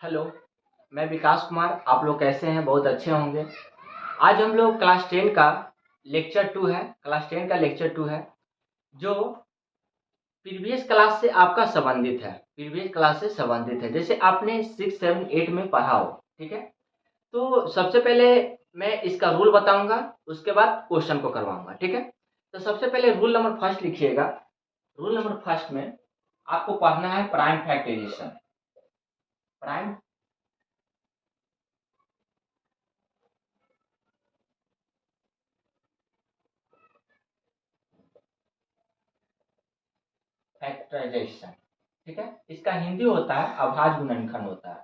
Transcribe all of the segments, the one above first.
Hello, मैं विकास कुमार। आप लोग कैसे हैं? बहुत अच्छे होंगे। आज हम लोग क्लास 10 का लेक्चर 2 है, क्लास 10 का लेक्चर 2 है, जो प्रीवियस क्लास से आपका संबंधित है, प्रीवियस क्लास से संबंधित है, जैसे आपने 6, 7, 8 में पढ़ा हो। ठीक है, तो सबसे पहले मैं इसका रूल बताऊंगा, उसके बाद क्वेश्चन को करवाऊंगा। ठीक है, तो सबसे पहले रूल नंबर फर्स्ट लिखिएगा। रूल नंबर फर्स्ट में आपको पढ़ना है प्राइम फैक्टराइजेशन। प्राइम फैक्टराइजेशन, ठीक है, इसका हिंदी होता है अभाज्य गुणनखंड होता है।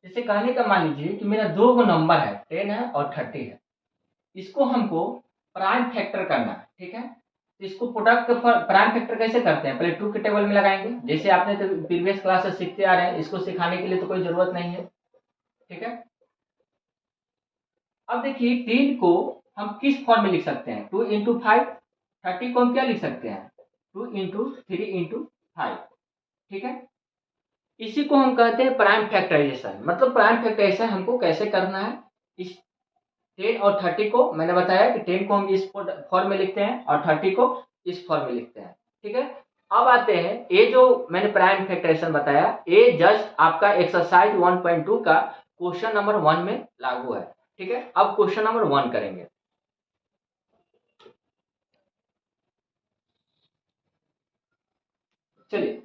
जैसे कहने का मान लीजिए कि मेरा दो गो नंबर है, 10 है और 30 है। इसको हमको प्राइम फैक्टर करना है। ठीक है, तो इसको प्रोडक्ट प्राइम फैक्टर कैसे करते हैं? पहले टू के टेबल में लगाएंगे, जैसे आपने तो प्रीवियस क्लास से सीखते आ रहे हैं, इसको सिखाने के लिए तो कोई जरूरत नहीं है। ठीक है, अब देखिए 10 को हम किस फॉर्म में लिख सकते हैं? 2 × 5। 30 को हम क्या लिख सकते हैं? 2 × 3 × 5। ठीक है, इसी को हम कहते हैं प्राइम फैक्टराइजेशन। मतलब प्राइम फैक्टराइजेशन हमको कैसे करना है? इस 10 और 30 को मैंने बताया कि 10 को हम इस फॉर्म में लिखते हैं और 30 को इस फॉर्म में लिखते हैं। ठीक है, अब आते हैं ये जो मैंने प्राइम फैक्टराइजेशन बताया, ये जस्ट आपका एक्सरसाइज 1.2 का क्वेश्चन नंबर 1 में लागू है। ठीक है, अब क्वेश्चन नंबर 1 करेंगे। चलिए,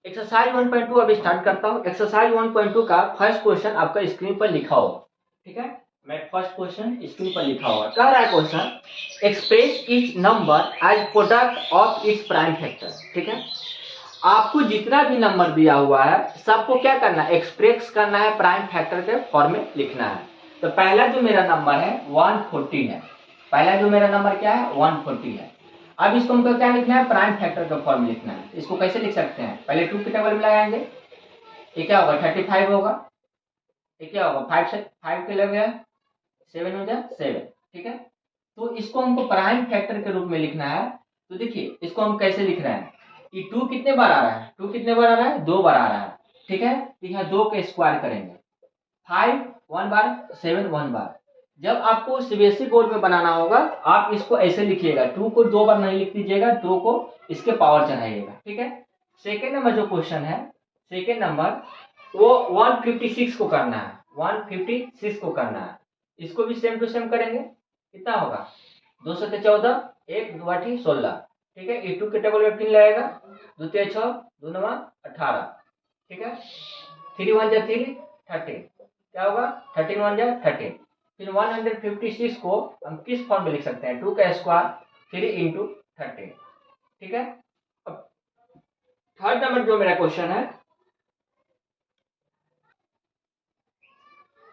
एक्सरसाइज 1.2 अब स्टार्ट करता हूँ। एक्सरसाइज 1.2 का फर्स्ट क्वेश्चन आपका स्क्रीन पर लिखा होगा। ठीक है, मैं फर्स्ट क्वेश्चन स्क्रीन पर लिखा होगा। कह रहा है question, express each number as product of its prime factor. ठीक है, आपको जितना भी नंबर दिया हुआ है सबको क्या करना है? एक्सप्रेस करना है, प्राइम फैक्टर के फॉर्म में लिखना है। तो पहला जो मेरा नंबर है 140 है। पहला जो मेरा नंबर क्या है? 140 है। अब इसको हमको क्या लिखना है? प्राइम फैक्टर का फॉर्म लिखना है। इसको कैसे लिख सकते हैं? पहले 2 के टेबल में लगाएंगे, ये क्या होगा? 35 होगा। ये क्या होगा? 5 से 5 के लग गया, 7 हो जाए 7। ठीक है, तो इसको हमको प्राइम फैक्टर के रूप में लिखना है। तो देखिए इसको हम कैसे लिख रहे हैं कि 2 कितने बार आ रहा है? 2 कितने बार आ रहा है? 2 बार आ रहा है। ठीक है, तो यहाँ 2 के स्क्वायर करेंगे। 5 1 बार, 7 1 बार। जब आपको सीबीएसई बोर्ड में बनाना होगा, आप इसको ऐसे लिखिएगा, 2 को 2 बार नहीं लिख दीजिएगा, 2 को इसके पावर चढ़ाइएगा। ठीक है, सेकेंड नंबर जो क्वेश्चन है, सेकेंड नंबर वो 156 को करना है। 156 को करना है, इसको भी सेम टू सेम करेंगे। कितना होगा? 2 7 14, 1 2 8 16। ठीक है, ये 2 के टेबल में पिन लगेगा, 2 3 6 2 9 18। ठीक है, 3 1 जा 3 13, क्या होगा? 13 1 जा 13। फिर 156 को हम किस फॉर्म में लिख सकते हैं? 2 का स्क्वायर 3 × 13। ठीक है, अब थर्ड नंबर जो मेरा क्वेश्चन है,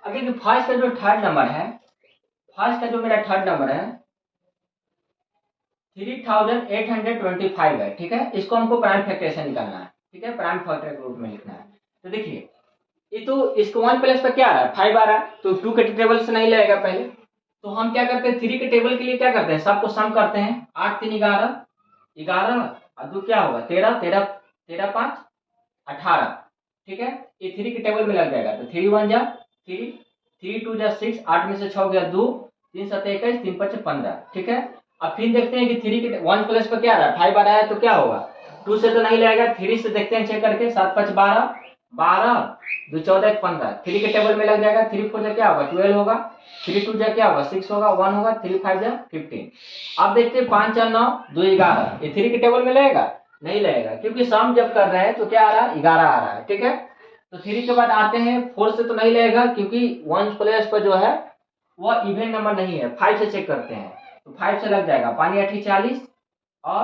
अब देखिए फर्स्ट का जो थर्ड नंबर है, फर्स्ट का जो मेरा थर्ड नंबर है 3825 है। ठीक है, इसको हमको प्राइम फैक्टराइजेशन निकालना है। ठीक है, प्राइम फैक्टर के रूप में लिखना है। तो देखिए ये तो इसको 1 प्लस पर क्या आ रहा है? 5 आ रहा है, तो 2 के टेबल से नहीं लगेगा पहले। तो हम क्या करते हैं? 3 के टेबल के लिए क्या करते हैं? सबको सम करते हैं। 8 3 11, 11 और 2 क्या होगा? 13 13 13 5 18। ठीक है, ये 3 के टेबल में लग जाएगा। तो 3 1 जा 3, 3 2 जा 6, 8 में से 6 गया 2, 3 7 21, 3 5 15। ठीक है, अब फिर देखते हैं कि 3 के 1 प्लस पर क्या आ रहा है? 5 आ रहा है, तो क्या होगा? 2 से तो नहीं लगेगा, 3 से देखते हैं चेक करके। 7 5 12, 12 2 14 15, 3 के टेबल में लग जाएगा। 3 4 जा क्या होगा? 12 होगा। 3 2 जा क्या होगा? 6 होगा। 1 होगा। 3 5 जा 15। अब देखते हैं 5 4 9 2 11, ये 3 के टेबल में लगेगा? नहीं लगेगा, क्योंकि सम जब कर रहे हैं तो क्या आ रहा है? 11 आ रहा है। ठीक है, तो 3 के बाद आते हैं 4 से तो नहीं लगेगा, क्योंकि 1 प्लस पर जो है वो इवन नंबर नहीं है। 5 से चेक करते हैं, तो 5 से लग जाएगा। 5 8 40 और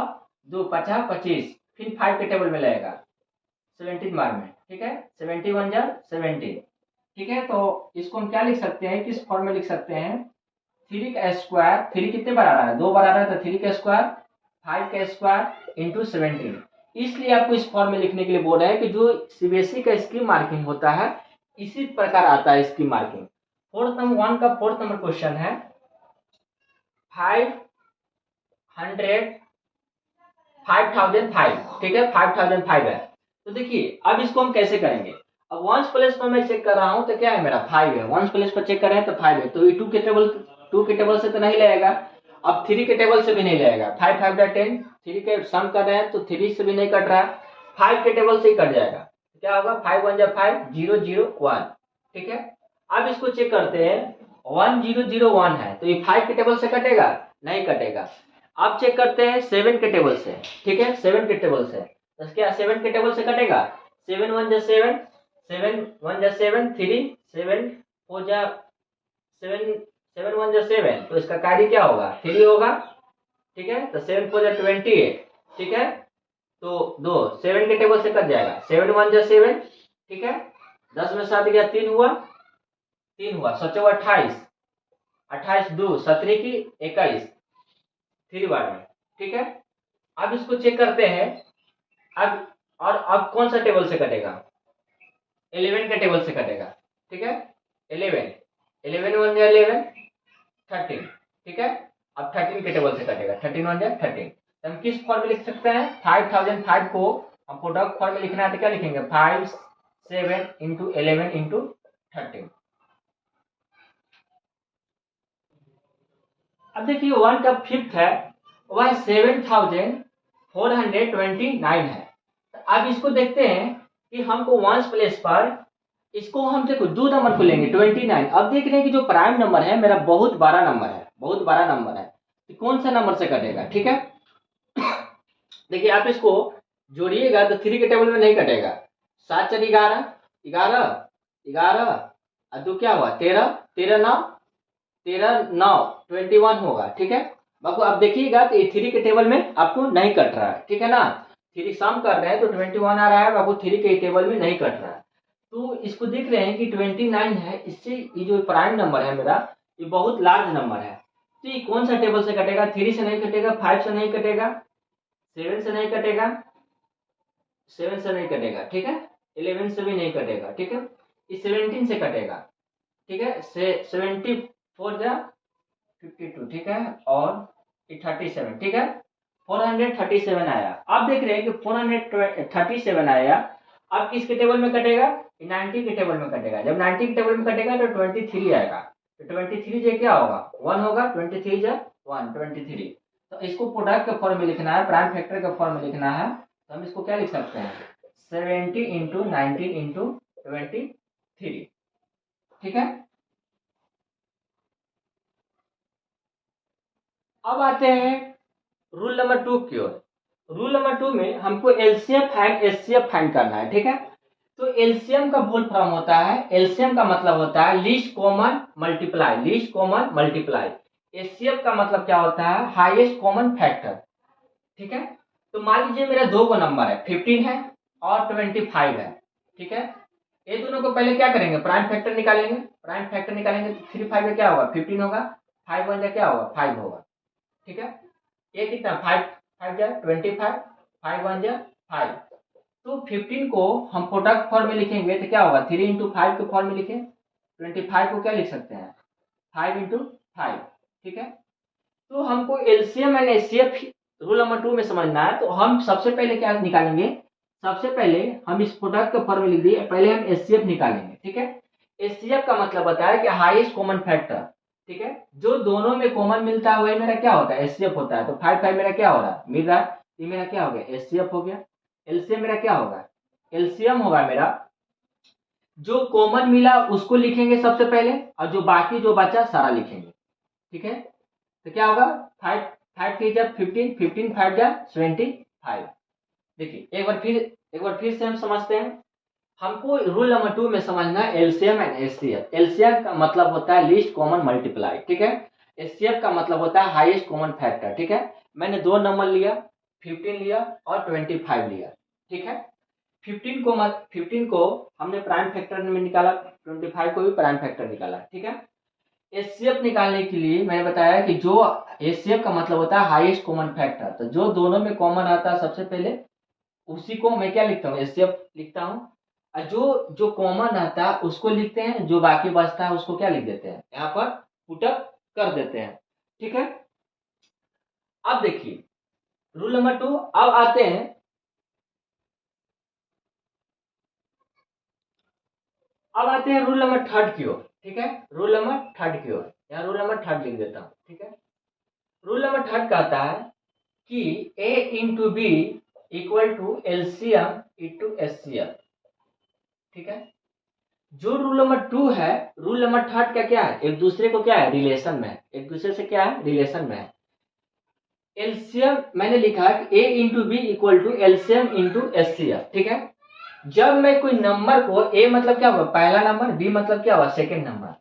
2 50 25, फिर 5 के टेबल में लगेगा 17 बार में। ठीक है, 71 जा 17। ठीक है, तो इसको हम क्या लिख सकते हैं? किस फॉर्म में लिख सकते हैं? 3 का स्क्वायर, 3 कितने बार आ रहा है? 2 बार आ रहा है, तो 3 का स्क्वायर 5 का स्क्वायर इंटू 17। इसलिए आपको इस फॉर्म में लिखने के लिए बोल रहे हैं कि जो सीबीएसई का स्कीम मार्किंग होता है इसी प्रकार आता है स्कीम मार्किंग। फोर्थ नंबर 1 का फोर्थ नंबर क्वेश्चन है, 5 100 5005, ठीक है, 5005 है। तो देखिए अब इसको हम कैसे करेंगे। अब वंस प्लेस पर मैं चेक कर रहा हूं तो क्या है, मेरा 5 है। वंस प्लेस पर चेक कर रहे हैं तो 5 है, तो ये 2 के टेबल से तो नहीं लगेगा। अब 3 के टेबल से भी नहीं लगेगा। 5 5 10, 3 के सम कर रहे हैं तो 3 से भी नहीं कट रहा है, 5 के टेबल से ही कट जाएगा। क्या होगा, 5 1 5, 0 0 1, ठीक है। अब इसको चेक करते हैं, 1 0 0 1 है, तो ये 5 के टेबल से कटेगा, नहीं कटेगा। अब चेक करते हैं 7 के टेबल से, ठीक है, 7 के टेबल से, तो क्या 7 के टेबल से कटेगा। 7 1 जा 7, 7 1 जा 7, 3 7 4 जा 7, 7 1 जा 7, तो इसका कार्य क्या होगा, 3 होगा, ठीक है। तो 7 4 जा 28, ठीक है। तो 2 7 के टेबल से कट जाएगा, 7 1 जा 7, ठीक है। 10 में 7 गया, 3 हुआ, 3 हुआ, 7 28, 28 2 17 की 21, 3 बार में, ठीक है। अब इसको चेक करते हैं। अब और अब कौन सा टेबल से कटेगा, 11 के टेबल से कटेगा, ठीक है। 11 11 1 जा 11, 13, ठीक है। अब 13 के टेबल से कटेगा, 13 1 जा 13। तो हम किस फॉर्म में लिख सकते हैं, 5005 को हम प्रोडक्ट फॉर्म में लिखना है तो क्या लिखेंगे, 5 7 इंटू 11 इंटू 13। अब देखिए 1 का फिफ्थ है, वह 7429 है। अब इसको देखते हैं कि हमको वंस प्लेस पर इसको हम देखो 2 नंबर को लेंगे 29। अब देख रहे हैं कि जो प्राइम नंबर है मेरा बहुत बड़ा नंबर है, बहुत बड़ा नंबर है, तो कौन सा नंबर से कटेगा, ठीक है। देखिए आप इसको जोड़िएगा तो 3 के टेबल में नहीं कटेगा। 7 4 11, 11 11 और 2 क्या हुआ, 13 13 9 13 9 21 होगा, ठीक है। बाकी अब देखिएगा तो ये 3 के टेबल में आपको नहीं कट रहा है, ठीक है ना। 3 सम कर रहे हैं तो 21 आ रहा है, बाकी 3 के टेबल में नहीं कट रहा है। तो इसको देख रहे हैं कि 29 है, इससे ये जो प्राइम नंबर है मेरा ये बहुत लार्ज नंबर है। तो ये कौन सा टेबल से कटेगा, 3 से नहीं कटेगा, 5 से नहीं कटेगा, 7 से नहीं कटेगा, 7 से नहीं कटेगा, ठीक है। 11 से भी नहीं कटेगा, ठीक है। ये 17 से कटेगा, ठीक है। 74 जा 52, ठीक है, और 37, ठीक है। 437 आया। अब देख रहे हैं कि 437 आया। अब किसके टेबल में कटेगा, 90 के टेबल में कटेगा। जब 90 के टेबल में कटेगा तो 23 आएगा, तो 23 जो क्या होगा, 1 होगा, 23 जा 1 23। तो इसको प्रोडक्ट के फॉर्म में लिखना है, प्राइम फैक्टर के फॉर्म में लिखना है, तो हम इसको क्या लिख सकते हैं, 70 इंटू 19 इंटू 23, ठीक है। अब आते हैं रूल नंबर 2 की ओर। रूल नंबर 2 में हमको एलसीएम फाइंड एचसीएफ फाइंड करना है, ठीक है। तो एलसीएम का फुल फॉर्म होता है, एलसीएम का मतलब होता है least common multiply, least common multiply. HCF का मतलब क्या होता है, हाईएस्ट कॉमन फैक्टर, ठीक है। तो मान लीजिए मेरा दो को नंबर है, 15 है और 25 है, ठीक है। ये दोनों को पहले क्या करेंगे, प्राइम फैक्टर निकालेंगे। प्राइम फैक्टर निकालेंगे तो 3 5 का क्या होगा, 15 होगा, 5 1 का क्या होगा, 5 होगा, ठीक है। ये कितना, 5 5 जा 25, 5 1 जा 5। तो 15 को हम प्रोडक्ट फॉर्म में लिखेंगे तो क्या होगा, 3 इंटू 5 के फॉर्म में लिखें। 25 को क्या लिख सकते हैं, 5 इंटू 5, ठीक है। तो हमको LCM and HCF rule number 2 में समझना है। तो हम सबसे पहले क्या निकालेंगे, सबसे पहले हम इस प्रोडक्ट का फॉर्म में लिख दिए, पहले हम एचसीएफ निकालेंगे, ठीक है। एचसीएफ का मतलब होता है कि हाईएस्ट कॉमन फैक्टर, ठीक है। जो दोनों में कॉमन मिलता है वही मेरा क्या होता है, एचसीएफ होता है। तो 5 5 मेरा क्या हो रहा है, मिल रहा है, ये मेरा क्या हो गया, एचसीएफ हो गया। एलसीएम मेरा क्या होगा, एलसीएम होगा मेरा जो कॉमन मिला उसको लिखेंगे सबसे पहले, और जो बाकी जो बचा सारा लिखेंगे, ठीक है। तो क्या होगा, 5 5 3 जा 15, 15 5 जा 25। देखिए एक बार फिर से हम समझते हैं। हमको रूल नंबर 2 में समझना है एलसीएम एंड एचसीएफ। एलसीएम का मतलब होता है लीस्ट कॉमन मल्टीप्लाई, ठीक है। एचसीएफ का मतलब होता है हाईएस्ट कॉमन फैक्टर, ठीक है। मैंने दो नंबर लिया, 15 लिया और 25 लिया, ठीक है। 15 को हमने प्राइम फैक्टर में निकाला, 25 को भी प्राइम फैक्टर निकाला, ठीक है। एचसीएफ निकालने के लिए मैंने बताया कि जो एचसीएफ का मतलब होता है हाईएस्ट कॉमन फैक्टर, तो जो दोनों में कॉमन आता है सबसे पहले उसी को मैं क्या लिखता हूँ, एचसीएफ लिखता हूँ। और जो जो कॉमन आता है उसको लिखते हैं, जो बाकी बचता है उसको क्या लिख देते हैं, यहाँ पर पुटअप कर देते हैं, ठीक है। अब अब देखिए रूल नंबर 2, अब आते हैं रूल नंबर 3 की ओर। ठीक है, रूल नंबर 3 की ओर, यहाँ रूल नंबर 3 लिख देता हूँ। ठीक है, रूल नंबर 3 कहता है कि A into B equal to LCM into HCF. ठीक है, जो रूल नंबर 2 है, रूल नंबर 3 का क्या है, एक दूसरे को क्या है, रिलेशन में है, एक दूसरे से क्या है, रिलेशन में है। एलसीएम मैंने लिखा है कि A into B equal to LCM into HCF. ठीक है, जब मैं कोई नंबर को, ए मतलब क्या हुआ, पहला नंबर, बी मतलब क्या हुआ, सेकेंड नंबर,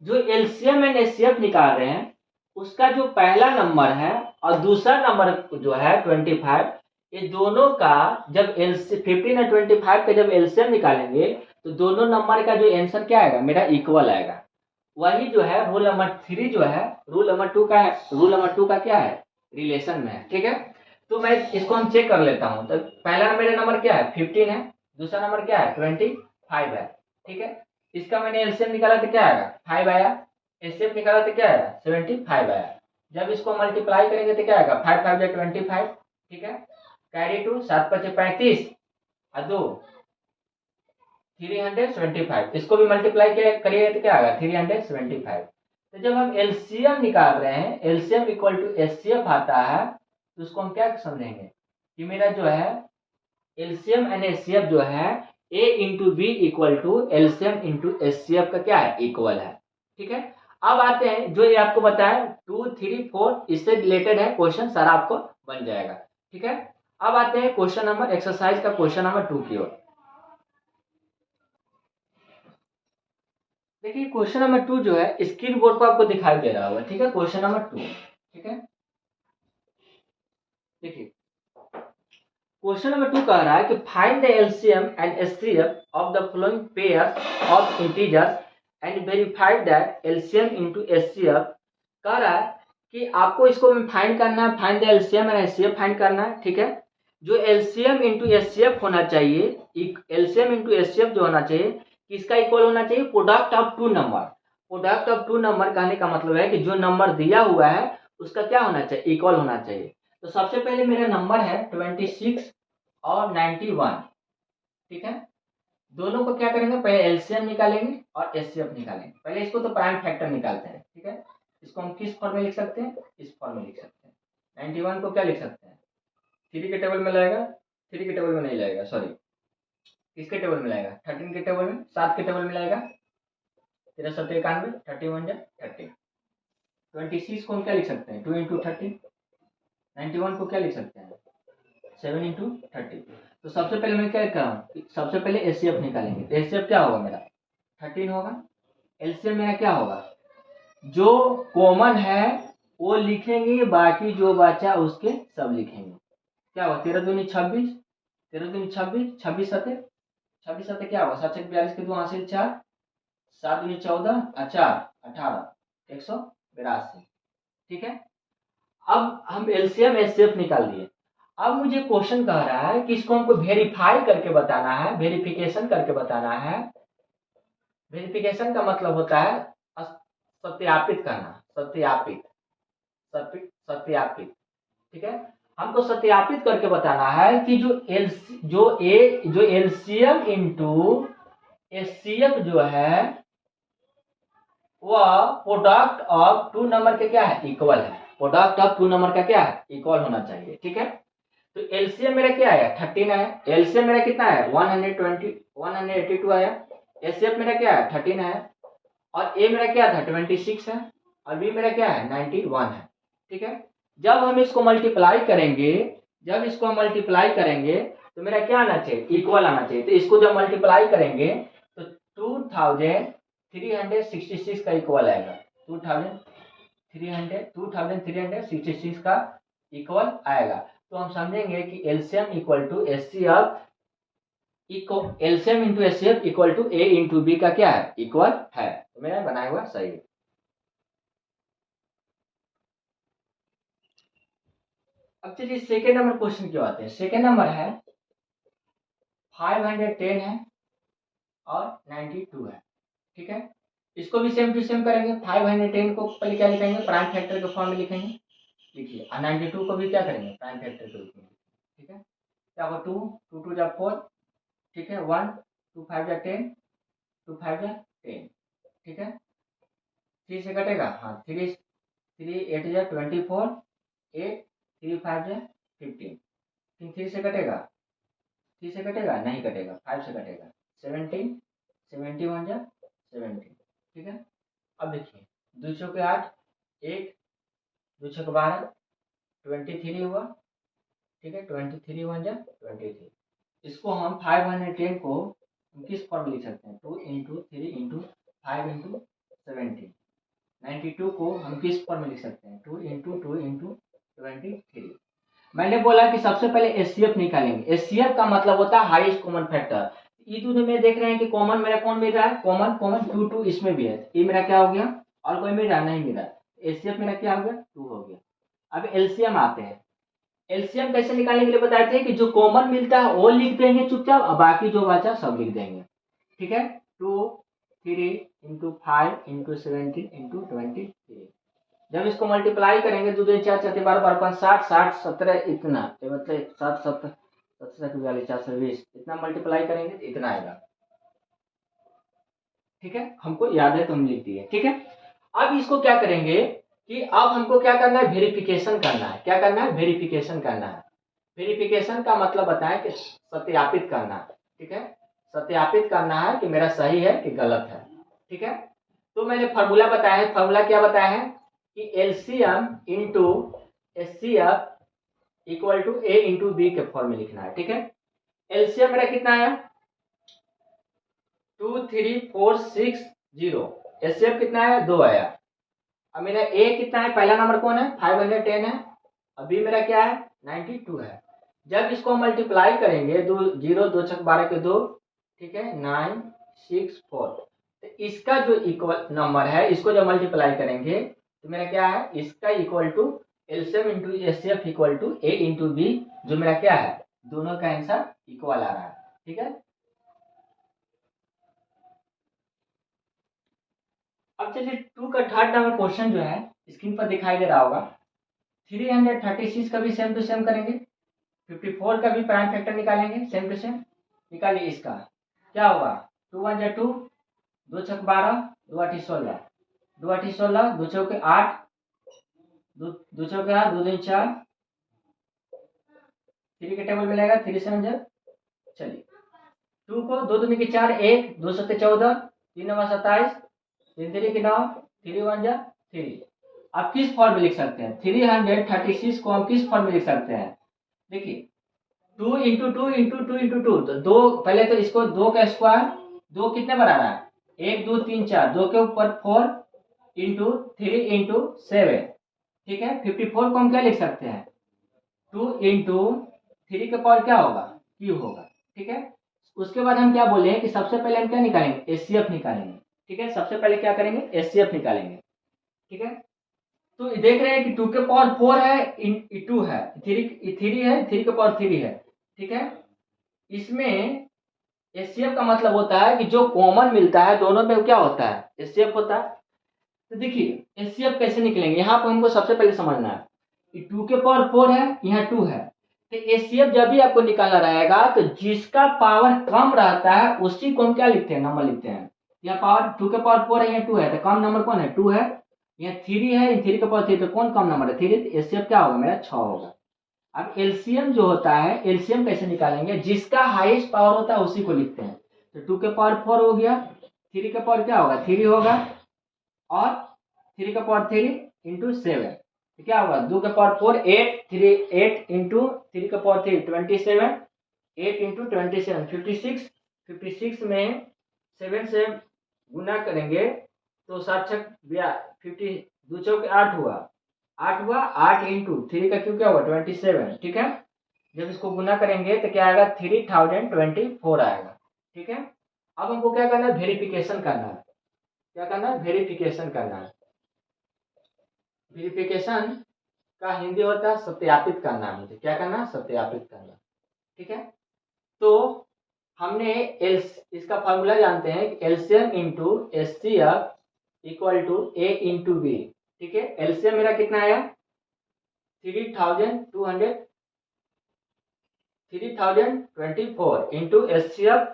जो एलसीएम एंड एचसीएफ निकाल रहे हैं उसका जो पहला नंबर है और दूसरा नंबर जो है 25, ये दोनों का जब 15 और 25 का जब एलसीएम निकालेंगे तो दोनों नंबर का जो आंसर क्या आएगा, मेरा इक्वल आएगा। वही जो है रूल नंबर 3 जो है, रूल नंबर 2 का है, रूल नंबर 2 का क्या है, रिलेशन में है। ठीक है, तो मैं इसको हम चेक कर लेता हूं। तो पहला मेरा नंबर क्या है, 15 है, दूसरा नंबर क्या है, 25 है। ठीक है, इसका मैंने एलसीएम निकाला तो क्या आएगा, 5 आया, एचसीएफ निकाला तो क्या आएगा, 75 आया। जब इसको मल्टीप्लाई करेंगे तो क्या आएगा, 5 5 या 25। ठीक है, कैरी टू 7 5 35 और 2 375, इसको भी मल्टीप्लाई करिए तो क्या आएगा, 375। तो जब हम एलसीएम निकाल रहे हैं, एलसीएम इक्वल टू एचसीएफ आता है, तो उसको हम क्या समझेंगे कि मेरा जो है एलसीएम एंड एचसीएफ जो है A into B equal to LCM into HCF का क्या है, इक्वल है। ठीक है, अब आते हैं जो ये आपको बताया 2 3 4 इससे रिलेटेड है क्वेश्चन, सारा आपको बन जाएगा। ठीक है, अब आते हैं क्वेश्चन नंबर, एक्सरसाइज का क्वेश्चन नंबर 2 की ओर। देखिए क्वेश्चन नंबर 2 जो है स्क्रीन बोर्ड पर आपको दिखाई दे रहा होगा। ठीक है, क्वेश्चन नंबर 2। ठीक है, देखिए क्वेश्चन नंबर 2 कह रहा है कि find the LCM and HCF of the following pairs of integers and verified that LCM into HCF. कह रहा है कि आपको इसको फाइंड करना है, find the LCM and HCF find करना है। ठीक है, जो एलसीएम इनटू एचसीएफ होना चाहिए, एलसीएम इनटू एचसीएफ जो होना चाहिए किसका इक्वल होना चाहिए, product of 2 number. Product of 2 number कहने का मतलब है कि जो नंबर दिया हुआ है उसका क्या होना चाहिए, इक्वल होना चाहिए। तो सबसे पहले मेरा नंबर है 26 और 91। ठीक है, दोनों को क्या करेंगे, पहले एलसीएम निकालेंगे और एचसीएफ निकालेंगे। पहले इसको तो प्राइम फैक्टर निकालते हैं। ठीक है, इसको हम किस फॉर्म में लिख सकते हैं, इस फॉर्म में लिख सकते हैं। 91 को क्या लिख सकते हैं, 3 के टेबल में लाएगा, 3 के टेबल में नहीं लाएगा, सॉरी, किसके टेबल में लाएगा, 13 के टेबल में, 7 के टेबल में लाएगा, 13 7 91, 31 जा 30। 26 को हम क्या लिख सकते हैं, 2 इंटू 30। 91 को क्या लिख सकते हैं, 7 इंटू 30। तो सबसे पहले मैं क्या कर रहा हूँ, सबसे पहले एचसीएफ निकालेंगे। तो एचसीएफ क्या होगा मेरा, 13 होगा। एलसीएम मेरा क्या होगा, जो कॉमन है वो लिखेंगे, बाकी जो बचा उसके सब लिखेंगे। क्या होगा, 13 दूनी 26, 13 दूनी 26, 26 सते, 26 सते क्या होगा, 7 42 के 2 हासिल 4, 7 दूनी 14 4 18, 182। ठीक है, अब हम एलसीएम एचसीएफ निकाल दिए। अब मुझे क्वेश्चन कह रहा है कि इसको हमको वेरीफाई करके बताना है, वेरिफिकेशन करके बताना है। वेरिफिकेशन का मतलब होता है सत्यापित करना, सत्यापित, सत्यापित। ठीक है, हमको सत्यापित करके बताना है कि जो एलसीएम इंटू एचसीएफ जो है वह प्रोडक्ट ऑफ 2 नंबर के क्या है, इक्वल है। प्रोडक्ट ऑफ 2 नंबर का क्या है, इक्वल होना चाहिए। ठीक है, तो एलसीएम मेरा क्या आया, 13 आया। एलसीएम मेरा कितना है, 182 आया। एचसीएफ मेरा क्या है, 13 है। और ए मेरा क्या था, 26 है। और बी मेरा क्या है, 91 है। ठीक है, जब हम इसको मल्टीप्लाई करेंगे, जब इसको हम मल्टीप्लाई करेंगे तो मेरा क्या आना चाहिए, इक्वल आना चाहिए। तो इसको जब मल्टीप्लाई करेंगे तो 2366 का इक्वल आएगा, 2366 का इक्वल आएगा। तो हम समझेंगे कि LCM equal to HCF, LCM into HCF equal to A into B का क्या है, इक्वल है। तो मेरा बनाया हुआ सही है। अब चलिए सेकेंड नंबर क्वेश्चन की बात है। सेकेंड नंबर है 510 है और 92 है। ठीक है, इसको भी सेम टू सेम करेंगे। 510 को पहले क्या लिखेंगे, प्राइम फैक्टर के फॉर्म में लिखेंगे। लिखिए। 92 को भी क्या करेंगे प्राइम फैक्टर के रूप में, ठीक है। क्या होगा 2 2 2 जा 4, ठीक है। 1 2 5 जा 10, 2 5 जा 10, ठीक है। 3 से कटेगा, हाँ 3 3 8 जा 24, 8 3 5 जा 15, फिर 3 से कटेगा, 3 से कटेगा नहीं कटेगा, 5 से कटेगा 17, 71 जा 17, ठीक है। अब देखिए 2 चौके 8, 1 2 छक 12, 23 हुआ, ठीक है। 23 1 जा 23। इसको हम 510 को हम किस फॉर्म में लिख सकते हैं, 2 इंटू 3 इंटू 5 इंटू 17। 92 को हम किस फॉर्म में लिख सकते हैं, 2 इंटू 2 इंटू 23। मैंने बोला कि सबसे पहले एचसीएफ निकालेंगे। एचसीएफ का मतलब होता है हाईएस्ट कॉमन फैक्टर। ये दोनों में देख रहे हैं कि कॉमन मेरा कौन मिल रहा है, कॉमन कॉमन 2 2 इसमें भी है, ये मेरा क्या हो गया, और कोई मिल रहा नहीं मिल रहा। एचसीएफ मेरा क्या हो गया, 2 हो गया। अब एलसीएम आते हैं। एलसीएम कैसे निकालने के लिए बताए थे कि जो कॉमन मिलता है वो लिख देंगे चुपचाप, और बाकी जो बचा सब लिख देंगे, ठीक है। 2 3 इंटू 5 इंटू 17 इंटू 23। जब इसको मल्टीप्लाई करेंगे 2 2 4 4 12 12 5 60 60 17 इतना, मतलब 7 7 7 42 420, इतना मल्टीप्लाई करेंगे तो इतना आएगा, ठीक है। हमको याद है तो हम लिख दिए, ठीक है। अब इसको क्या करेंगे कि अब हमको क्या करना है, वेरिफिकेशन करना है। क्या करना है, वेरिफिकेशन करना है। वेरिफिकेशन का मतलब बताएं कि सत्यापित करना है, ठीक है। सत्यापित करना है कि मेरा सही है कि गलत है, ठीक है। तो मैंने फार्मूला बताया है। फार्मूला क्या बताया है कि LCM into HCF equal to A into B के फॉर्म में लिखना है, ठीक है। एलसीएम मेरा कितना आया, 2 3 4 6 0। एचसीएफ कितना आया, 2 आया। अब मेरा ए कितना है, पहला नंबर कौन है, 510 है। अभी मेरा क्या है, 92 है। जब इसको मल्टीप्लाई करेंगे, 2 0 2 छक 12 के 2, ठीक है, 9 6 4। तो इसका जो इक्वल नंबर है, इसको जब मल्टीप्लाई करेंगे तो मेरा क्या है, इसका equal to LCM into HCF equal to A into B, जो मेरा क्या है, दोनों का आंसर इक्वल आ रहा है, ठीक है। अब चलिए 2 का थर्ड नंबर क्वेश्चन जो है स्क्रीन पर दिखाई दे रहा होगा। 336 का भी सेम टू सेम करेंगे। 54 का भी प्राइम फैक्टर निकालेंगे, सेम टू सेम निकालिए। इसका क्या होगा, 2 1 जा 2, 2 छक 12, 2 8 16, 2 8 16, 2 चौके 8, 2 चौके 8, 2 2 4, 3 के टेबल में लगेगा, 3 7 जा। चलिए 2 को 2 दूनी के 4, 1 2 7 14, 3 9 27, 3 3 के 9, 3 1 जा 3। आप किस फॉर्म में लिख सकते हैं, 336 को हम किस फॉर्म में लिख सकते हैं, देखिए 2 इंटू 2 इंटू 2 इंटू 2, तो 2 पहले तो इसको 2 का स्क्वायर, 2 कितने बार आ रहा है, 1 2 3 4, 2 के ऊपर 4 इंटू 3 इंटू 7, ठीक है। 54 को हम क्या लिख सकते हैं, 2 इंटू 3 के पावर क्या होगा, क्यू होगा, ठीक है। उसके बाद हम क्या बोले हैं कि सबसे पहले हम क्या निकालेंगे, एचसीएफ निकालेंगे, ठीक है। सबसे पहले क्या करेंगे, एचसीएफ निकालेंगे, ठीक है। तो देख रहे हैं कि 2 के पावर 4 है, 2 है, 3 है, 3 के पावर 3 है, ठीक है। इसमें एचसीएफ का मतलब होता है कि जो कॉमन मिलता है दोनों में क्या होता है, एचसीएफ होता है। तो देखिए एचसीएफ कैसे निकलेंगे, यहाँ पर हमको सबसे पहले समझना है कि 2 के पावर 4 है, यहाँ 2 है। तो एचसीएफ जब भी आपको निकालना रहेगा तो जिसका पावर कम रहता है उसी को हम क्या लिखते हैं, नंबर लिखते हैं। यहाँ पावर 2 के पावर 4 है, यहाँ 2 है, तो कम नंबर कौन है, 2 है। यहाँ 3 है, 3 के पावर 3, तो कौन कम नंबर है, 3। तो एचसीएफ क्या होगा मेरा, 6 होगा। अब एलसीएम जो होता है, एलसीएम कैसे निकालेंगे, जिसका हाईएस्ट पावर होता है उसी को लिखते हैं। तो 2 के पावर 4 हो गया, 3 के पावर क्या होगा, 3 होगा, और 3 का पावर 3 इंटू 7, तो क्या होगा, 2 का पावर 4 8, 3 8 इंटू 3 का पावर 3 27, 8 इंटू 27 56, 56 में 7 से गुना करेंगे तो 7 छक 50, 2 चौके 8 हुआ, 8 हुआ, 8 इंटू 3 का क्यू क्या हुआ 27, ठीक है। जब इसको गुना करेंगे तो क्या आएगा, 3024 आएगा, ठीक है। अब हमको क्या करना है, वेरिफिकेशन करना है। क्या करना है, वेरिफिकेशन करना है। वेरिफिकेशन का हिंदी होता है सत्यापित करना, मुझे क्या करना, सत्यापित करना, ठीक है। तो हमने इसका फार्मूला जानते हैं, LCM into HCF equal to A into B, ठीक है। एलसीएम मेरा कितना आया, 3024 इंटू HCF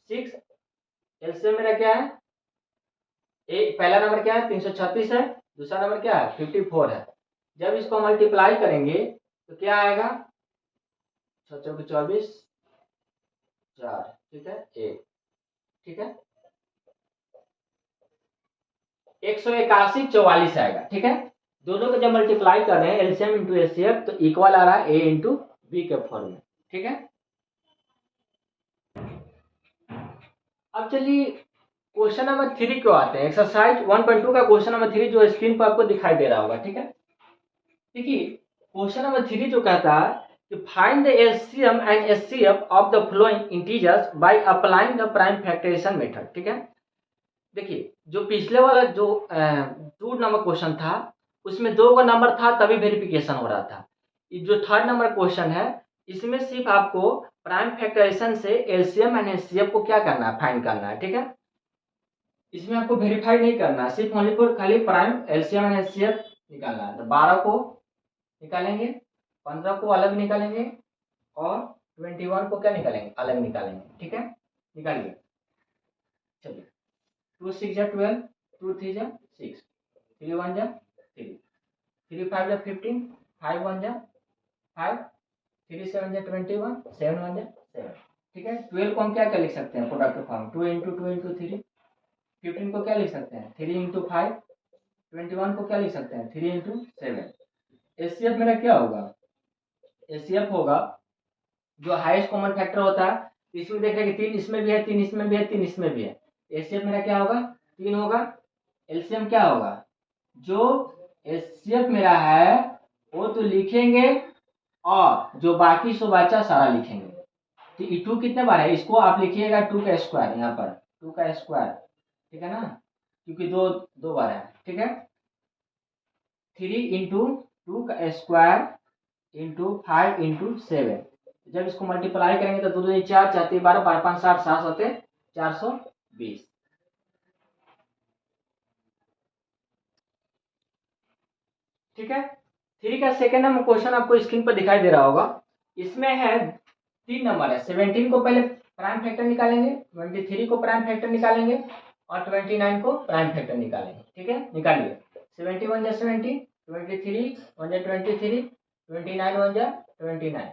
6। एलसीएम मेरा क्या है, एक पहला नंबर क्या है 336 है, दूसरा नंबर क्या है 54 है। जब इसको मल्टीप्लाई करेंगे तो क्या आएगा 6 24 4, ठीक है 1, ठीक है 181 44 आएगा, ठीक है। दोनों को जब मल्टीप्लाई कर रहे हैं एलसीएम इंटू एचसीएफ तो इक्वल आ रहा है ए इंटू बी के फॉर्म में, ठीक है। अब चलिए क्वेश्चन नंबर 3 क्यों आते हैं, एक्सरसाइज 1.2 का क्वेश्चन नंबर 3 जो स्क्रीन पर आपको दिखाई दे रहा होगा, ठीक है। देखिए क्वेश्चन नंबर 3 जो कहता है कि find the LCM and HCF of the following integers by applying the prime factorisation method, ठीक है। देखिए जो पिछले वाला जो 2 नंबर क्वेश्चन था उसमें 2 का नंबर था तभी वेरिफिकेशन हो रहा था। ये जो 3rd नंबर क्वेश्चन है इसमें सिर्फ आपको प्राइम फैक्टराइजेशन से एलसीएम एंड एचसीएफ को क्या करना है, फाइंड करना है, ठीक है। इसमें आपको वेरीफाई नहीं करना है, सिर्फ ओनली फॉर खाली प्राइम एलसीएम एंड एचसीएफ निकालना है। तो 12 को निकालेंगे, 15 को अलग निकालेंगे और 21 को क्या निकालेंगे, अलग निकालेंगे, ठीक है। निकालिए, चलिए 2 6 जा 12, 2 3 जा 6, 3 1 जा 3, 3 5 जा 15, 5 1 जा 5, 3 7 जा 21, 7 1 जा 7, ठीक है। 12 को हम क्या क्या लिख सकते हैं प्रोडक्ट फॉर्म 2 इंटू 2 इंटू 3, 15 को क्या लिख सकते हैं 3 इंटू 5, 21 को क्या लिख सकते हैं 3 इंटू 7। एचसीएफ मेरा क्या होगा, एचसीएफ होगा जो हाईएस्ट कॉमन फैक्टर होता है, इसमें देख रहे हैं कि 3 इसमें भी है, 3 इसमें भी है, 3 इसमें भी है। एचसीएफ मेरा क्या होगा 3 होगा। एलसीएम क्या होगा, जो एचसीएफ मेरा है वो तो लिखेंगे और जो बाकी सो बचा सारा लिखेंगे। तो ये 2 कितने बार है, इसको आप लिखिएगा 2 का स्क्वायर, यहाँ पर 2 का स्क्वायर, ठीक है ना, क्योंकि दो बार है, ठीक है। 3 इंटू 2 का स्क्वायर इंटू 5 इंटू 7, जब इसको मल्टीप्लाई करेंगे तो 2 2 4, 4 3 12, 12 5 60, 7 होते 420, ठीक है। 3 का सेकेंड नंबर क्वेश्चन आपको स्क्रीन पर दिखाई दे रहा होगा। इसमें है 3 नंबर है, 17 को पहले प्राइम फैक्टर निकालेंगे, 23 को प्राइम फैक्टर निकालेंगे और 29 को प्राइम फैक्टर निकालेंगे, ठीक है। निकालिए 71 जा 70, 23 1 जा 23, 29 1 जा 29।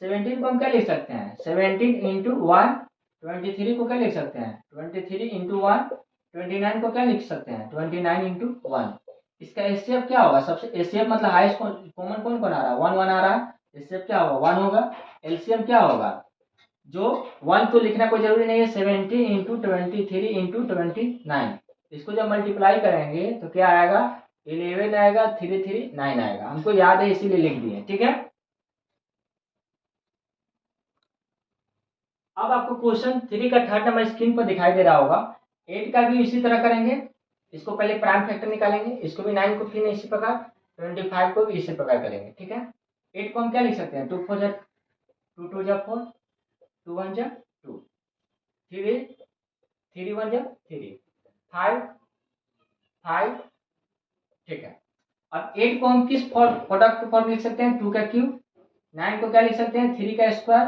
17 को हम क्या लिख सकते हैं 17 इंटू 1, 23 को क्या लिख सकते हैं 23 इंटू 1, 29 को क्या लिख सकते हैं 29 इंटू 1। इसका एचसीएफ क्या होगा, सबसे एचसीएफ मतलब हाईएस्ट कॉमन कौन कौन आ रहा है 1 1 आ रहा है, एचसीएफ क्या होगा 1 होगा। एलसीएम क्या होगा, जो 1 तो लिखना कोई जरूरी नहीं है, 70 इंटू 23 इंटू 29, इसको जब मल्टीप्लाई करेंगे तो क्या आएगा 11 आएगा, 339 आएगा, हमको याद है इसीलिए लिख दिए, ठीक है। अब आपको क्वेश्चन 3 का 3rd नंबर स्क्रीन पर दिखाई दे रहा होगा। 8 का भी इसी तरह करेंगे, इसको पहले प्राइम फैक्टर निकालेंगे, इसको भी 9 को फिर इसी प्रकार, 25 को भी इसी प्रकार करेंगे, ठीक है। 8 को हम क्या लिख सकते हैं 2 4 जा 2 2 जा 4, 2 1 जा 2, 3 3 1 जा 3, 5 5, ठीक है। अब 8 को हम किस प्रोडक्ट फॉर्म लिख सकते हैं 2 का क्यूब, 9 को क्या लिख सकते हैं 3 का स्क्वायर,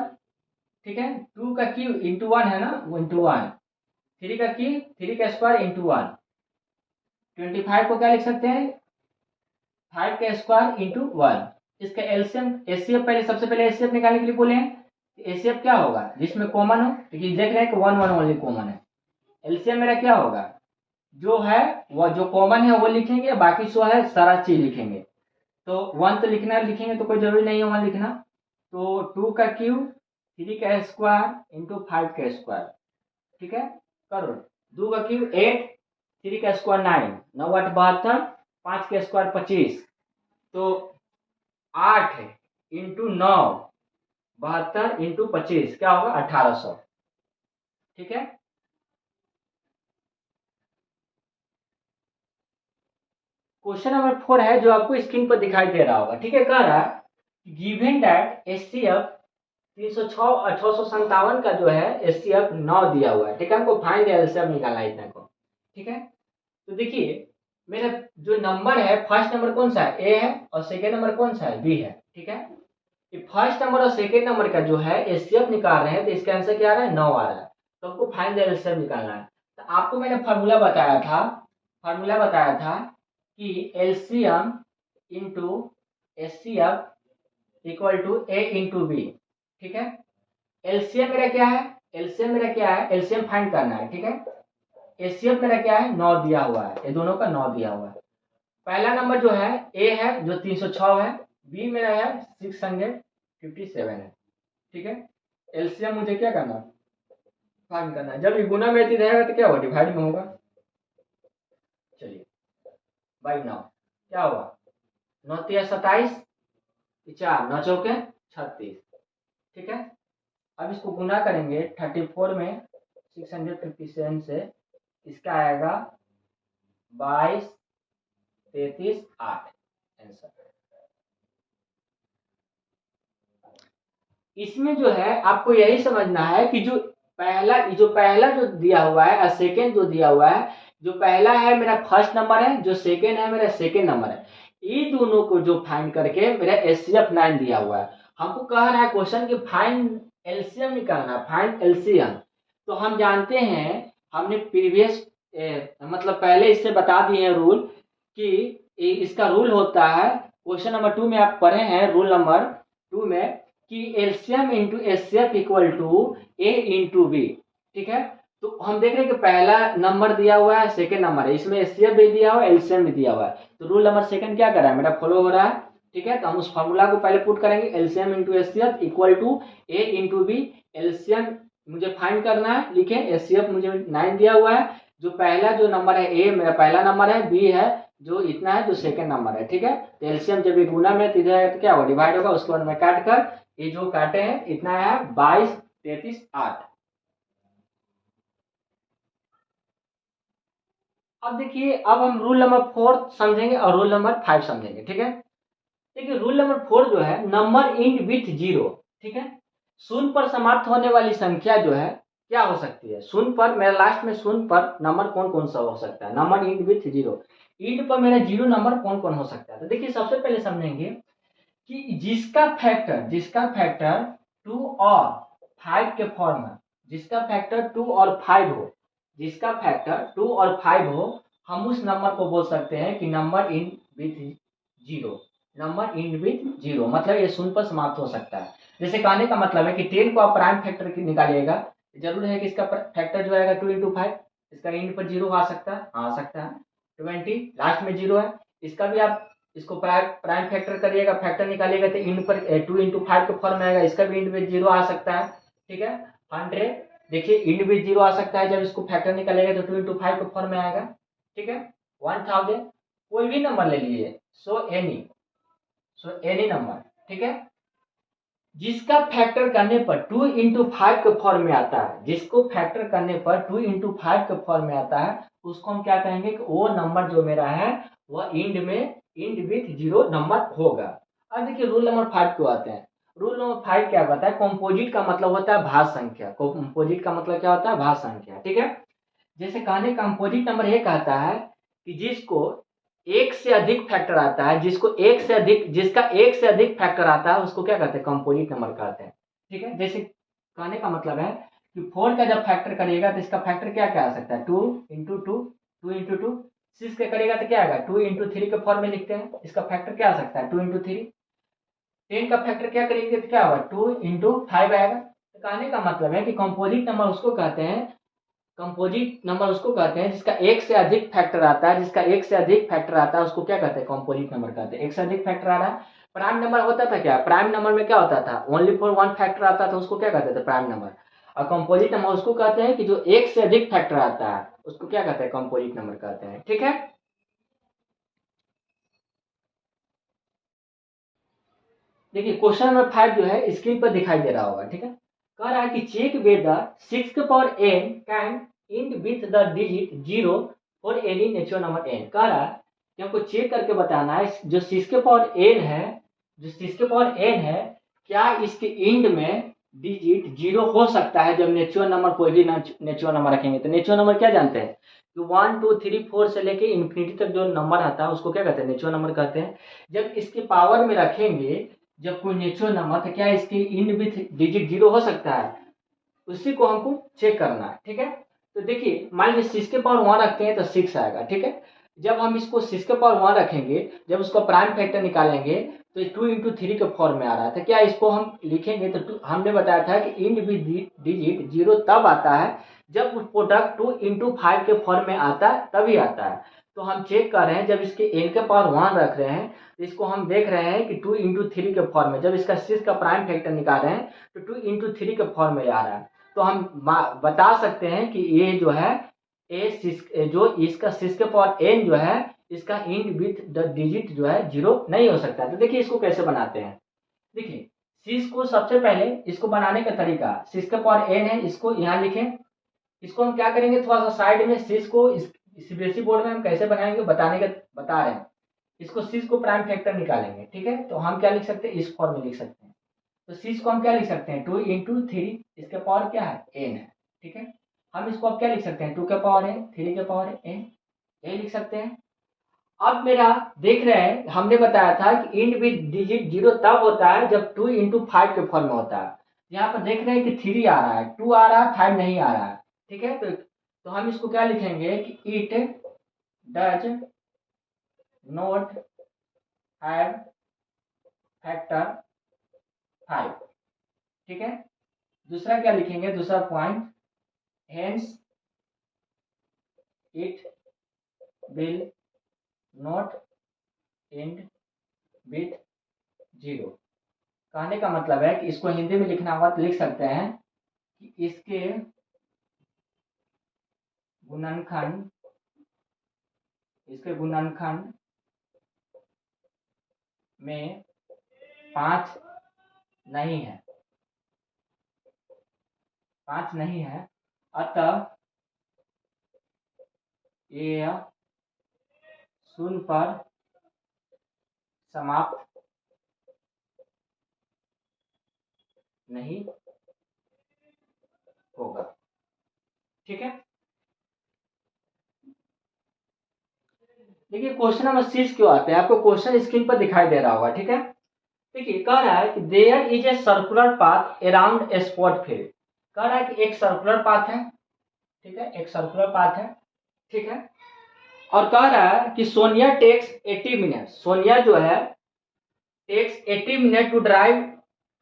ठीक है। 2 का क्यूब इंटू 1 है ना, इंटू 1, 3 का क्यूब 3 का स्क्वायर इंटू 1, 25 को क्या लिख सकते हैं 5 का स्क्वायर इंटू 1। इसका एलसीएम एचसीएफ पहले सबसे पहले एचसीएफ निकालने के लिए बोले हैं, एचसीएफ क्या होगा जिसमें कॉमन हो, क्योंकि देख रहे हैं कि 1 1 ओनली कॉमन है। एलसीएम मेरा क्या होगा, जो है वो जो कॉमन है वो लिखेंगे, बाकी सो है सारा चीज लिखेंगे। तो 1 तो लिखेंगे तो कोई जरूरी नहीं है 1 लिखना, तो 2 का क्यूब 3 का स्क्वायर इंटू 5 का स्क्वायर, ठीक है। करो 2 का क्यूब 8, 3 का स्क्वायर 9, 9 8 72, 5 का स्क्वायर 25, तो 8 इंटू 9 72 इंटू 25 क्या होगा 1800, ठीक है। क्वेश्चन नंबर 4 है जो आपको स्क्रीन पर दिखाई दे रहा होगा, ठीक है। कह रहा है गिवन दैट एचसीएफ 657 का जो है एचसीएफ 9 दिया हुआ है, ठीक है। हमको फाइंड एलसीएफ निकालना है इतना को, ठीक है। तो देखिए मेरा जो नंबर है, फर्स्ट नंबर कौन सा है, ए है, और सेकेंड नंबर कौन सा है, बी है। ठीक है, ये फर्स्ट नंबर और सेकेंड नंबर का जो है एचसीएफ निकाल रहे हैं, तो इसका आंसर क्या आ रहा है, 9 आ रहा है। तो आपको फाइंड द एलसीएम निकालना है। तो आपको मैंने फार्मूला बताया था कि LCM into HCF equal to A into B. ठीक है, एलसीएम मेरा क्या है, एलसीएम फाइंड करना है। ठीक है, एचसीएफ मेरा क्या है, 9 दिया हुआ है, ये दोनों का 9 दिया हुआ है। पहला नंबर जो है ए है जो 306 है, बी मेरा है 657 है। ठीक है, एलसीएम मुझे क्या करना, फाइंड करना है। जब ये गुना में रहेगा तो क्या होगा, डिवाइड में होगा। चलिए बाई 9 क्या हुआ, 9 तिया 27, 4 9 चौके 36। ठीक है, अब इसको गुना करेंगे 34 में 657 से, इसका आएगा 22 33 8 आंसर। इसमें जो है आपको यही समझना है कि जो पहला जो दिया हुआ है और सेकेंड जो दिया हुआ है, जो पहला है मेरा फर्स्ट नंबर है, जो सेकेंड है मेरा सेकेंड नंबर है, ये दोनों को जो फाइंड करके मेरा एचसीएफ 9 दिया हुआ है। हमको कह रहा है क्वेश्चन कि फाइंड एलसीएम निकालना, फाइंड एलसीएम। तो हम जानते हैं, हमने प्रीवियस मतलब पहले इससे बता दिए हैं रूल, कि इसका रूल होता है, क्वेश्चन नंबर 2 में आप पढ़े हैं रूल नंबर 2 में, कि LCM into HCF equal to A into B. ठीक है, तो हम देख रहे हैं कि पहला नंबर दिया हुआ है, सेकेंड नंबर है, इसमें एचसीएफ भी दिया हुआ है, एलसीएम भी दिया हुआ है। तो रूल नंबर सेकंड क्या कर रहा है, मेरा फॉलो हो रहा है। ठीक है, तो हम उस फॉर्मूला को पहले पुट करेंगे, LCM into HCF equal to A into B. LCM मुझे फाइंड करना है, लिखे एचसीएफ मुझे 9 दिया हुआ है, जो पहला जो नंबर है ए मेरा पहला नंबर है, बी है जो इतना है जो सेकंड नंबर है। ठीक है, तो एलसीएम जब ये गुना में तो क्या होगा, डिवाइड होगा, उसके बाद में काट कर ये जो काटे हैं इतना है 22 33 8। अब देखिए, अब हम रूल नंबर 4 समझेंगे और रूल नंबर 5 समझेंगे। ठीक है, देखिए रूल नंबर 4 जो है, नंबर इंड विथ 0। ठीक है, शून्य पर समाप्त होने वाली संख्या जो है क्या हो सकती है, शून्य पर, मेरा लास्ट में शून्य पर नंबर कौन कौन सा हो सकता है, नंबर इंड विथ 0। इंड पर मेरा 0 नंबर कौन कौन हो सकता है। तो देखिए सबसे पहले समझेंगे कि जिसका फैक्टर 2 और 5 के फॉर्म में, जिसका फैक्टर 2 और 5 हो, जिसका फैक्टर 2 और 5 हो, हम उस नंबर को बोल सकते हैं कि number in with 0। Number in with 0 मतलब ये शून्य पर समाप्त हो सकता है। जैसे कहने का मतलब है कि 10 को आप प्राइम फैक्टर निकालिएगा, जरूर है कि इसका फैक्टर जो आएगा 2 इंटू 5, इसका इंड पर 0 आ सकता है, आ सकता है। 20 लास्ट में 0 है, इसका भी आप इसको प्राइम फैक्टर करिएगा, फैक्टर निकालिएगा तो इंड पर 2 इंटू 5 के फॉर्म में आएगा, इसका भी इंड में 0 आ सकता है। ठीक है, 100 देखिए इंड भी 0 आ सकता है, जब इसको फैक्टर निकालेगा तो 2 इंटू 5 के फॉर्म में आएगा। ठीक है, 1000 कोई भी नंबर ले लीजिए, सो एनी नंबर। ठीक है, जिसका फैक्टर करने पर 2 इंटू 5 के फॉर्म में आता है, जिसको फैक्टर करने पर 2 इंटू 5 के फॉर्म में आता है, उसको हम क्या कहेंगे कि वो नंबर जो मेरा है वह इंड विथ 0 नंबर होगा। अब देखिए रूल नंबर 5 क्यों आते हैं। रूल नंबर 5 क्या बताता है, कॉम्पोजिट का मतलब होता है भाज्य संख्या। कॉम्पोजिट का मतलब क्या होता है, भाज्य संख्या। ठीक है, जैसे कहने कंपोजिट नंबर ये कहता है कि जिसको एक से अधिक फैक्टर आता है, जिसका एक से अधिक फैक्टर आता है, उसको क्या कहते हैं, कंपोजिट नंबर कहते हैं। ठीक है, जैसे कहने का मतलब है कि 4 का जब फैक्टर करिएगा तो इसका फैक्टर क्या क्या आ सकता है, 2 इंटू 2, 2 इंटू 2। 6 का करेगा तो क्या आएगा, 2 इंटू 3 के फॉर्म में लिखते हैं, इसका फैक्टर क्या आ सकता है, 2 इंटू 3। 10 का फैक्टर क्या करेंगे तो क्या होगा, 2 इंटू 5 आएगा। तो कहने का मतलब है कि कंपोजिट नंबर उसको कहते हैं जिसका एक से अधिक फैक्टर आता है, उसको क्या कहते हैं, कंपोजिट नंबर कहते हैं। एक से अधिक फैक्टर आ रहा है। प्राइम नंबर होता था क्या, प्राइम नंबर में क्या होता था, ओनली फॉर 1 फैक्टर आता था, उसको क्या कहते थे, प्राइम नंबर। और कंपोजिट नंबर उसको कहते हैं कि जो एक से अधिक फैक्टर आता है, उसको क्या कहते हैं, कंपोजिट नंबर कहते हैं। ठीक है, देखिए क्वेश्चन नंबर 5 जो है स्क्रीन पर दिखाई दे रहा होगा। ठीक है, कह रहा है कि check whether 6n can end with the digit 0 for any natural number n। कह रहा है कि हमको चेक करके बताना है जो 6n है, क्या इसके इंड में डिजिट जीरो हो सकता है जब नेचुरल नंबर कोई भी नेचुरल नंबर रखेंगे। तो नेचुरल नंबर क्या जानते हैं कि 1 2 3 4 से लेके इन्फिनिटी तक जो नंबर आता है उसको क्या कहते हैं, नेचुरल नंबर कहते हैं। जब इसके पावर में रखेंगे जब कोई नेचुरल नंबर, तो क्या इसके इन विथ डिजिट जीरो हो सकता है, उसी को हमको चेक करना है। ठीक है, तो देखिए मान लीजिए 6 के पावर 1 रखते हैं तो 6 आएगा। ठीक है, जब हम इसको 6 के पावर 1 रखेंगे, जब उसका प्राइम फैक्टर निकालेंगे तो 2 इंटू थ्री के फॉर्म में आ रहा था। क्या इसको हम लिखेंगे तो हमने बताया था कि इन डिजिट जीरो तब आता है जब उस प्रोडक्ट 2 इंटू 5 के फॉर्म में आता है, तभी आता है। तो हम चेक कर रहे हैं जब इसके n के पावर 1 रख रहे हैं तो इसको हम देख रहे हैं कि 2 इंटू थ्री के फॉर्म में, जब इसका 6 का प्राइम फैक्टर निकाल रहे हैं तो 2 इंटू थ्री के फॉर्म में आ रहा है। तो हम बता सकते हैं कि ये जो है जो इसका 6 के पावर n जो है इसका इन विथ द डिजिट जो है जीरो नहीं हो सकता। तो देखिए इसको कैसे बनाते हैं। देखिए 6 को सबसे पहले इसको बनाने का तरीका, 6 के पावर n है, इसको यहाँ लिखें। इसको हम क्या करेंगे, थोड़ा सा साइड में 6 को इस सीबीएसई बोर्ड में हम कैसे बनाएंगे बता रहे हैं। इसको 6 को प्राइम फैक्टर निकालेंगे। ठीक है, तो हम क्या लिख सकते हैं, इस फॉर्म में लिख सकते हैं। तो 6 को हम क्या लिख सकते हैं, 2 इंटू थ्री, इसके पावर क्या है, n है। ठीक है, हम इसको अब क्या लिख सकते हैं, 2 के पावर n, 3 के पावर n, यही लिख सकते हैं। अब मेरा देख रहे हैं, हमने बताया था कि इंड विद डिजिट जीरो तब होता है जब 2 इंटू फाइव के फॉर्म में होता है। यहाँ पर देख रहे हैं कि 3 आ रहा है, 2 आ रहा है, 5 नहीं आ रहा है। ठीक है, तो हम इसको क्या लिखेंगे कि it does not have factor 5। ठीक है, दूसरा क्या लिखेंगे, दूसरा point, hence it will not and with zero. कहने का मतलब है कि इसको हिंदी में लिखना होगा तो लिख सकते हैं कि इसके गुणनखंड में 5 नहीं है, 5 नहीं है, अतः यह शून्य पर समाप्त नहीं होगा। ठीक है, देखिए क्वेश्चन नंबर 6 क्यों आते हैं, आपको क्वेश्चन स्क्रीन पर दिखाई दे रहा होगा। ठीक है, देखिए कह रहा है कि there is a circular path around a sports field. कह रहा है कि एक सर्कुलर पाथ है। ठीक है, एक सर्कुलर पाथ है। ठीक है, और कह रहा है कि सोनिया टेक्स 80 मिनट, सोनिया जो है takes 80 minute to drive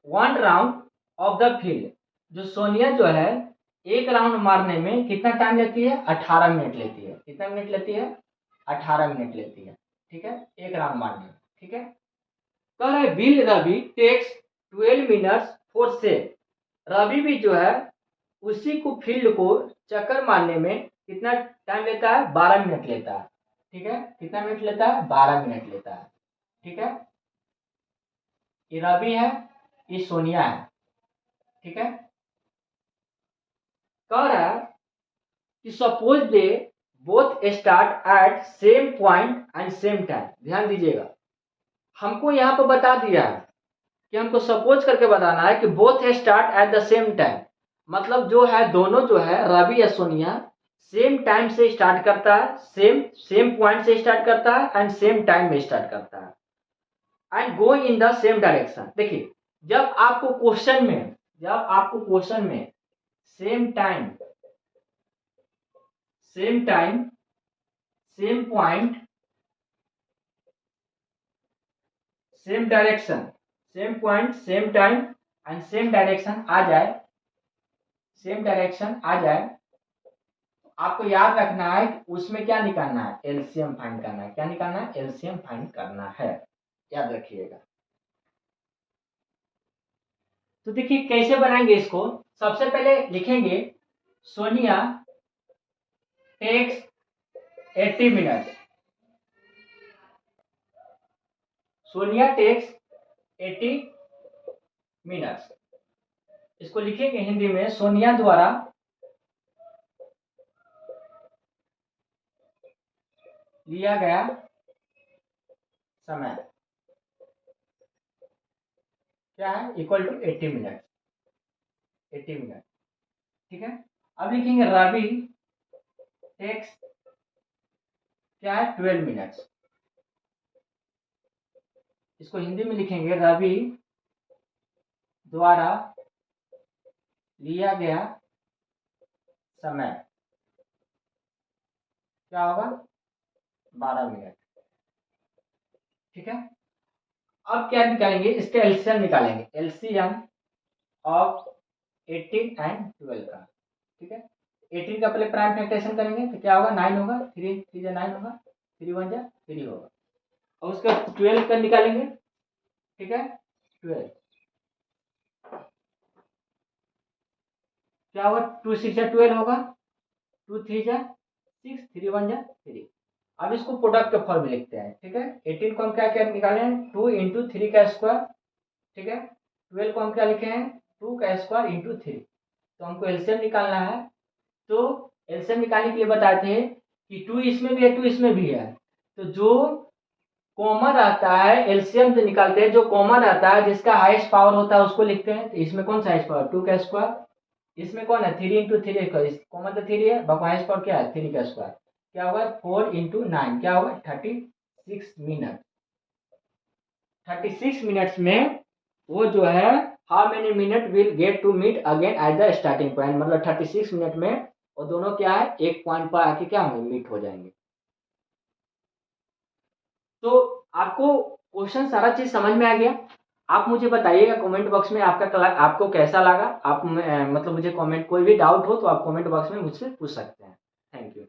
1 round of the field. जो सोनिया जो है एक राउंड मारने में कितना टाइम लेती है, 18 मिनट लेती है। कितना मिनट लेती है, 18 मिनट लेती है। ठीक है, एक राउंड मारने में। ठीक है, कह रहा है will Ravi takes 12 minutes for sale. Ravi भी जो है उसी को फील्ड को चक्कर मारने में कितना टाइम लेता है, 12 मिनट लेता है। ठीक है, कितना मिनट लेता है, 12 मिनट लेता है। ठीक है, ये रवि है, ये सोनिया है। ठीक है, कह रहा है कि suppose they both start eight same point and same time. ध्यान दीजिएगा, हमको यहाँ पर बता दिया है कि हमको सपोज करके बताना है कि both start at the same time. मतलब जो है दोनों जो है रवि या सोनिया सेम टाइम से स्टार्ट करता है, सेम पॉइंट से स्टार्ट करता है एंड सेम टाइम में स्टार्ट करता है and go in the same direction. देखिए जब आपको क्वेश्चन में same time, same point, same direction, same point, same time and same direction आ जाए, तो आपको याद रखना है कि उसमें क्या निकालना है, एलसीएम फाइंड करना है। क्या निकालना है, एलसीएम फाइंड करना है, याद रखिएगा। तो देखिए कैसे बनाएंगे इसको। सबसे पहले लिखेंगे Sonia takes 80 minute, Sonia takes 80 minutes. इसको लिखेंगे हिंदी में, सोनिया द्वारा लिया गया समय क्या है, इक्वल टू 80 मिनट। 80 मिनट। ठीक है, अब लिखेंगे रवि टेक्स क्या है 12 मिनट्स। इसको हिंदी में लिखेंगे रवि द्वारा लिया गया समय क्या होगा 12 मिनट। ठीक है, अब क्या निकालेंगे, इसके एलसीएम निकालेंगे, एलसीएम ऑफ 18 एंड 12 का। ठीक है, 18 का पहले प्राइम फैक्टराइजेशन करेंगे तो क्या होगा 9 होगा, 3 3 9 होगा, 3 1 3 होगा, और उसका 12 का निकालेंगे। ठीक है, 12 क्या होगा, 2 6 12 होगा, 2 3 6 3 1 3। अब इसको प्रोडक्ट के फॉर्म में लिखते हैं। ठीक है, 18 को हम क्या क्या निकाले हैं 2 इंटू 3 का स्क्वायर। ठीक है, 12 को हम क्या लिखे हैं 2 का स्क्वायर इंटू 3। तो हमको एलसीएम निकालना है, तो एलसीएम निकालने के लिए बताते हैं कि 2 इसमें भी है 2 इसमें भी है, तो जो कॉमन रहता है एलसीएम जो निकालते हैं, जो कॉमन रहता है जिसका हाईएस्ट पावर होता है उसको लिखते हैं। तो इसमें कौन सा हाईएस्ट पावर 2 का स्क्वायर, इसमें कौन है 3 इंटू 3 कॉमन तो 3 है, बाकी हाईएस्ट पावर क्या है 3 का स्क्वायर, क्या होगा 4 इंटू 9 क्या होगा 36 मिनट। 36 मिनट्स में वो जो है how many minute will get to meet again at the starting point, मतलब 36 मिनट में वो दोनों क्या है एक पॉइंट पर आके क्या होंगे मीट हो जाएंगे। तो आपको क्वेश्चन सारा चीज समझ में आ गया। आप मुझे बताइएगा कमेंट बॉक्स में आपका क्लास आपको कैसा लगा। आप मतलब मुझे कमेंट कोई भी डाउट हो तो आप कमेंट बॉक्स में मुझसे पूछ सकते हैं। Thank you.